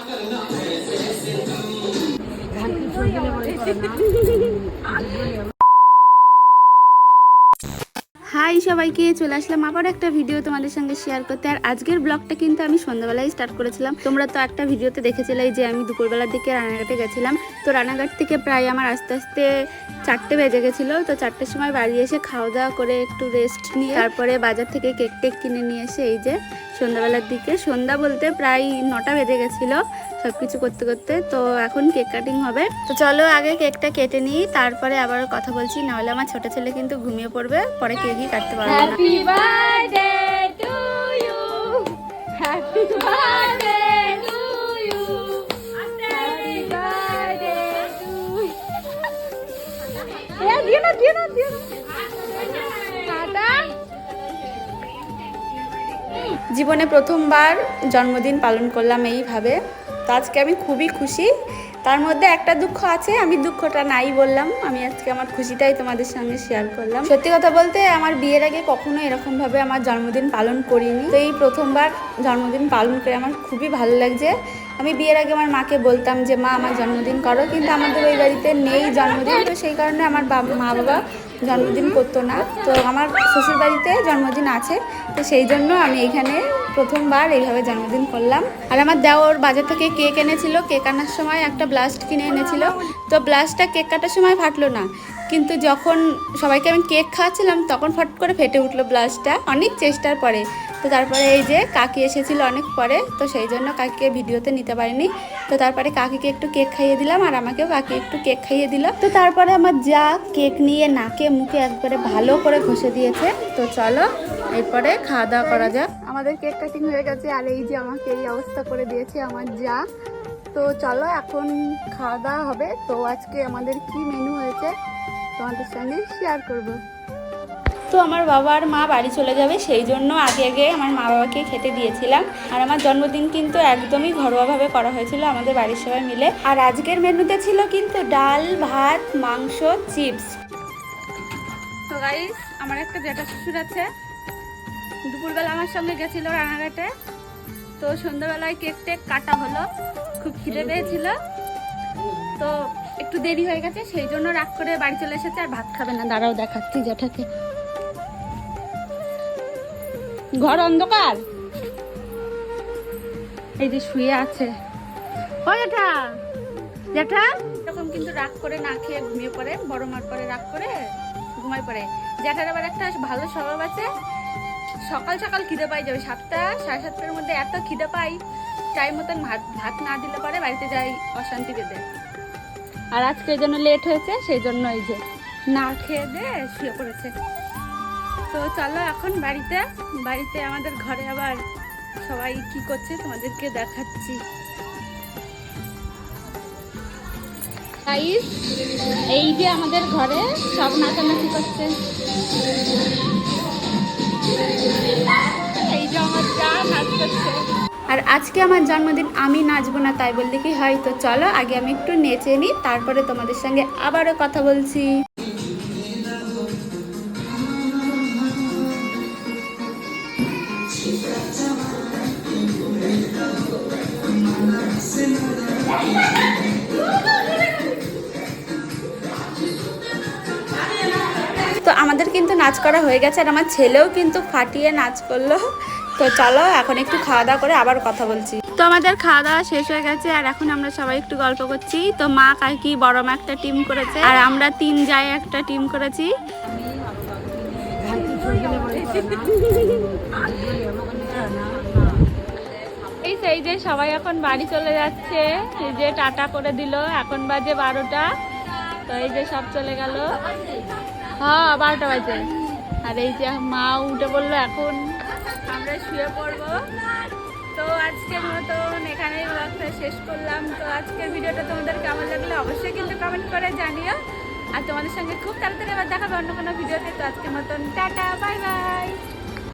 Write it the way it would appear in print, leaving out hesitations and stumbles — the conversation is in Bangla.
হাই সবাইকে, চলে আসলাম আবার একটা ভিডিও তোমাদের সঙ্গে শেয়ার করতে। আর আজকের ব্লগটা কিন্তু আমি সন্ধ্যাবেলায় স্টার্ট করেছিলাম। তোমরা তো একটা ভিডিওতে দেখেছিলে যে আমি দুপুরবেলার দিকে রানাঘাটে গেছিলাম। তো রানাঘাট থেকে প্রায় আমার আস্তে আস্তে 4টে বেজে গেছিলো। তো 4টের সময় বাড়ি এসে খাওয়া দাওয়া করে একটু রেস্ট নিয়ে তারপরে বাজার থেকে কেক টেক কিনে নিয়ে এসে এই যে সন্ধ্যাবেলার দিকে, সন্ধ্যা বলতে প্রায় 9টা বেজে গেছিলো সব কিছু করতে করতে। তো এখন কেক কাটিং হবে। তো চলো আগে কেকটা কেটে নিই, তারপরে আবার কথা বলছি, নাহলে আমার ছোট ছেলে কিন্তু ঘুমিয়ে পড়বে, পরে কেকই কাটতে পারবো না। Happy birthday to you, happy birthday to you, happy birthday to you. দিও না দিও না দিও না। জীবনে প্রথমবার জন্মদিন পালন করলাম এইভাবে। তো আজকে আমি খুবই খুশি। তার মধ্যে একটা দুঃখ আছে, আমি দুঃখটা নাই বললাম, আমি আজকে আমার খুশিটাই তোমাদের সঙ্গে শেয়ার করলাম। সত্যি কথা বলতে আমার বিয়ের আগে কখনো এরকমভাবে আমার জন্মদিন পালন করিনি। তো এই প্রথমবার জন্মদিন পালন করে আমার খুবই ভালো লাগছে। আমি বিয়ের আগে আমার মাকে বলতাম যে মা আমার জন্মদিন করো, কিন্তু আমাদের ওই বাড়িতে নেই জন্মদিন। তো সেই কারণে আমার মা বাবা জন্মদিন করতো না। তো আমার শ্বশুর বাড়িতে জন্মদিন আছে, তো সেই জন্য আমি এখানে প্রথমবার এইভাবে জন্মদিন করলাম। আর আমার দেওর বাজার থেকে কেক এনেছিল, কেক আনার সময় একটা ব্লাস্ট কিনে এনেছিল। তো ব্লাস্টটা কেক কাটার সময় ফাটলো না, কিন্তু যখন সবাইকে আমি কেক খাওয়াচ্ছিলাম তখন ফট করে ফেটে উঠলো ব্লাস্টটা, অনেক চেষ্টার পরে। তো তারপরে এই যে কাকি এসেছিল অনেক পরে, তো সেই জন্য কাকিকে ভিডিওতে নিতে পারিনি। তো তারপরে কাকিকে একটু কেক খাইয়ে দিলাম, আর আমাকেও কাকি একটু কেক খাইয়ে দিল। তো তারপরে আমার যা কেক নিয়ে নাকে মুখে একবারে ভালো করে ঘষে দিয়েছে। তো চলো এরপরে খাওয়া দাওয়া করা যাক। আমাদের কেক কাটিং হয়ে গেছে, আর এই যে আমাকে এই অবস্থা করে দিয়েছে আমার যা। তো চলো এখন খাওয়া দাওয়া হবে। তো আজকে আমাদের কি মেনু হয়েছে তোমাদের সঙ্গে শেয়ার করব। তো আমার বাবা আর মা বাড়ি চলে যাবে, সেই জন্য আগে আগে আমার মা বাবাকে খেতে দিয়েছিলাম। আর আমার জন্মদিন কিন্তু একদমই ঘরোয়াভাবে করা হয়েছিল আমাদের বাড়ির সবাই মিলে। আর আজকের মেনুতে ছিল কিন্তু ডাল, ভাত, মাংস, চিপস। তো গাইস, আমার একটা জেঠা শ্বশুর আছে, দুপুরবেলা আমার সঙ্গে গেছিল রানাঘাটে। তো সন্ধ্যাবেলায় কেক টেক কাটা হলো, খুব খিদে পেয়েছিল, তো একটু দেরি হয়ে গেছে, সেই জন্য রাগ করে বাড়ি চলে এসেছে। আর ভাত খাবে না, দাঁড়াও দেখাচ্ছি জেঠাকে। ঘর অন্ধকার, এই যে শুয়ে আছে। ও জেঠা, জেঠা এরকম কিন্তু রাগ করে না খেয়ে ঘুমিয়ে পড়ে, বড় মার পরে রাগ করে ঘুমায় পড়ে। জ্যাঠার আবার একটা ভালো স্বভাব আছে, সকাল সকাল খিদে পাই যাবে 7টা 7:30টার মধ্যে, এত খিদে পাই টাইম মতন ভাত না দিলে পরে বাড়িতে যাই অশান্তি বেঁধে। আর আজকে জন্য লেট হয়েছে, সেই জন্য এই যে না খেয়ে দিয়ে শুয়ে পড়েছে। তো চলো এখন বাড়িতে আমাদের ঘরে আবার সবাই কি করছে তোমাদেরকে দেখাচ্ছি। এই যে আমাদের ঘরে সব নাচানাচি করছে, এই যে আমার যা নাচ করছে। আর আজকে আমার জন্মদিন, আমি নাচবো না তাই বললে কি হয়? তো চলো আগে আমি একটু নেচে নিই, তারপরে তোমাদের সঙ্গে আবারও কথা বলছি। তো আমাদের কিন্তু নাচ করা হয়ে গেছে, আর আমার ছেলেও কিন্তু ফাটিয়ে নাচ করলো। তো চলো এখন একটু খাওয়া দাওয়া করে আবার কথা বলছি। তো আমাদের খাওয়া দাওয়া শেষ হয়ে গেছে, আর এখন আমরা সবাই একটু গল্প করছি। তো মা কাকি বড় মা একটা টিম করেছে, আর আমরা 3 জায় একটা টিম করেছি। এই যে সবাই এখন বাড়ি চলে যাচ্ছে, এই যে টাটা করে দিল, এখন বাজে 12টা। তো এই যে সব চলে গেল, হ্যাঁ 12টা বাজে। আর এই যে মা উঠে পড়লো, এখন আমরা শুয়ে পড়বো। তো আজকের মতন এখানেই ব্লগটা শেষ করলাম। তো আজকের ভিডিওটা তোমাদের কেমন লাগলো অবশ্যই কিন্তু কমেন্ট করে জানিও। আর তোমাদের সঙ্গে খুব তাড়াতাড়ি আবার দেখাবে অন্য কোনো ভিডিওতে। তো আজকের মতন টাটা, বাই বাই।